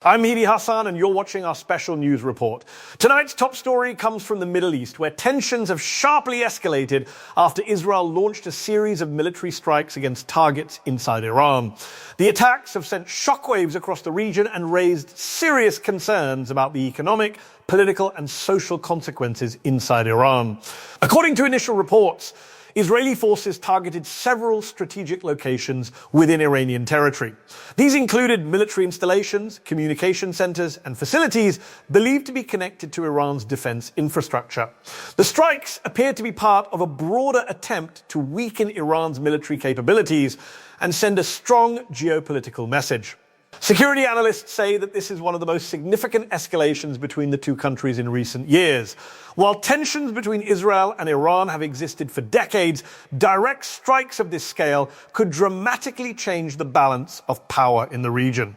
I'm Mehdi Hasan, and you're watching our special news report. Tonight's top story comes from the Middle East, where tensions have sharply escalated after Israel launched a series of military strikes against targets inside Iran. The attacks have sent shockwaves across the region and raised serious concerns about the economic, political, and social consequences inside Iran. According to initial reports, Israeli forces targeted several strategic locations within Iranian territory. These included military installations, communication centers, and facilities believed to be connected to Iran's defense infrastructure. The strikes appear to be part of a broader attempt to weaken Iran's military capabilities and send a strong geopolitical message. Security analysts say that this is one of the most significant escalations between the two countries in recent years. While tensions between Israel and Iran have existed for decades, direct strikes of this scale could dramatically change the balance of power in the region.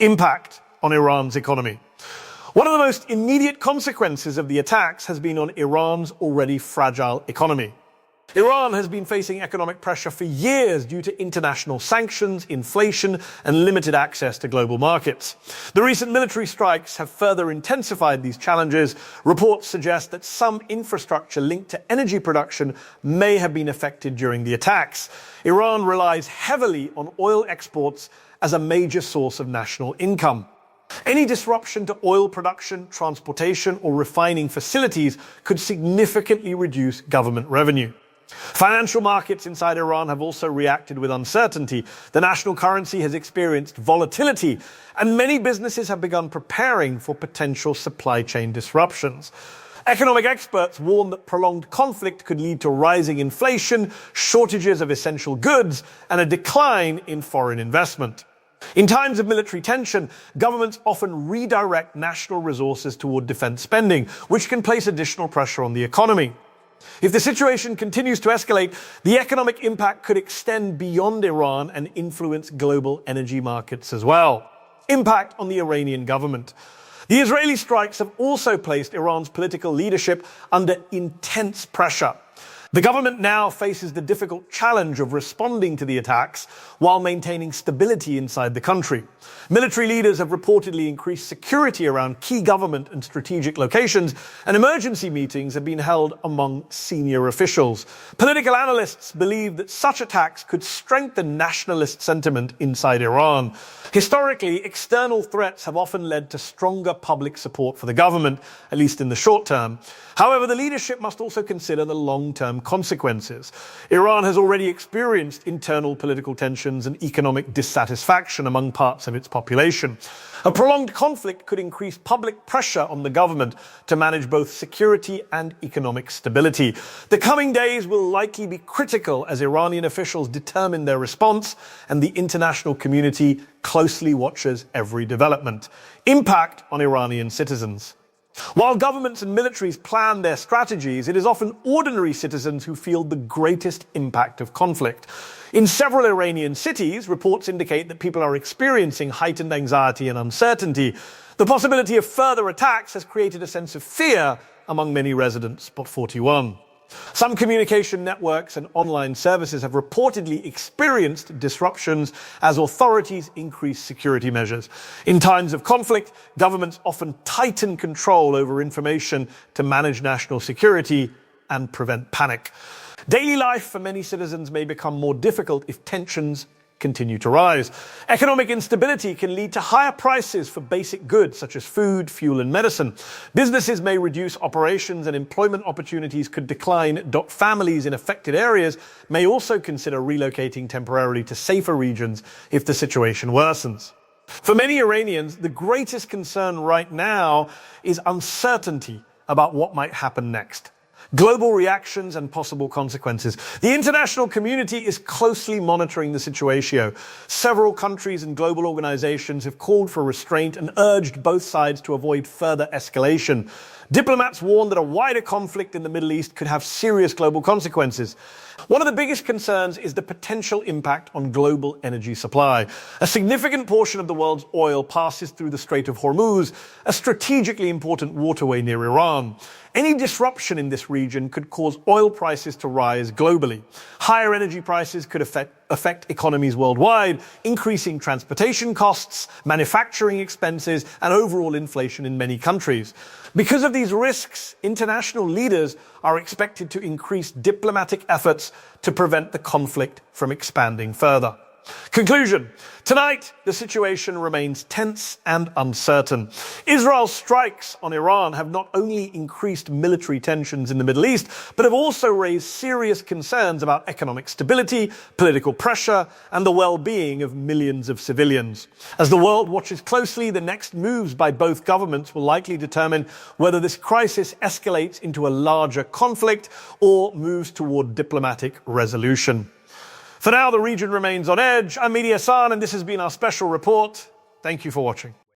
Impact on Iran's economy. One of the most immediate consequences of the attacks has been on Iran's already fragile economy. Iran has been facing economic pressure for years due to international sanctions, inflation, and limited access to global markets. The recent military strikes have further intensified these challenges. Reports suggest that some infrastructure linked to energy production may have been affected during the attacks. Iran relies heavily on oil exports as a major source of national income. Any disruption to oil production, transportation, or refining facilities could significantly reduce government revenue. Financial markets inside Iran have also reacted with uncertainty. The national currency has experienced volatility, and many businesses have begun preparing for potential supply chain disruptions. Economic experts warn that prolonged conflict could lead to rising inflation, shortages of essential goods, and a decline in foreign investment. In times of military tension, governments often redirect national resources toward defense spending, which can place additional pressure on the economy. If the situation continues to escalate, the economic impact could extend beyond Iran and influence global energy markets as well. Impact on the Iranian government. The Israeli strikes have also placed Iran's political leadership under intense pressure. The government now faces the difficult challenge of responding to the attacks while maintaining stability inside the country. Military leaders have reportedly increased security around key government and strategic locations, and emergency meetings have been held among senior officials. Political analysts believe that such attacks could strengthen nationalist sentiment inside Iran. Historically, external threats have often led to stronger public support for the government, at least in the short term. However, the leadership must also consider the long-term consequences. Iran has already experienced internal political tensions and economic dissatisfaction among parts of its population. A prolonged conflict could increase public pressure on the government to manage both security and economic stability. The coming days will likely be critical as Iranian officials determine their response, and the international community closely watches every development. Impact on Iranian citizens. While governments and militaries plan their strategies, it is often ordinary citizens who feel the greatest impact of conflict. In several Iranian cities, reports indicate that people are experiencing heightened anxiety and uncertainty. The possibility of further attacks has created a sense of fear among many residents, Spot 41. Some communication networks and online services have reportedly experienced disruptions as authorities increase security measures. In times of conflict, governments often tighten control over information to manage national security and prevent panic. Daily life for many citizens may become more difficult if tensions continue to rise. Economic instability can lead to higher prices for basic goods such as food, fuel, and medicine. Businesses may reduce operations and employment opportunities could decline. Families in affected areas may also consider relocating temporarily to safer regions if the situation worsens. For many Iranians, the greatest concern right now is uncertainty about what might happen next. Global reactions and possible consequences. The international community is closely monitoring the situation. Several countries and global organizations have called for restraint and urged both sides to avoid further escalation. Diplomats warn that a wider conflict in the Middle East could have serious global consequences. One of the biggest concerns is the potential impact on global energy supply. A significant portion of the world's oil passes through the Strait of Hormuz, a strategically important waterway near Iran. Any disruption in this region could cause oil prices to rise globally. Higher energy prices could affect economies worldwide, increasing transportation costs, manufacturing expenses, and overall inflation in many countries. Because of these risks, international leaders are expected to increase diplomatic efforts to prevent the conflict from expanding further. Conclusion. Tonight, the situation remains tense and uncertain. Israel's strikes on Iran have not only increased military tensions in the Middle East, but have also raised serious concerns about economic stability, political pressure, and the well-being of millions of civilians. As the world watches closely, the next moves by both governments will likely determine whether this crisis escalates into a larger conflict or moves toward diplomatic resolution. For now, the region remains on edge. I'm Mehdi Hasan, and this has been our special report. Thank you for watching.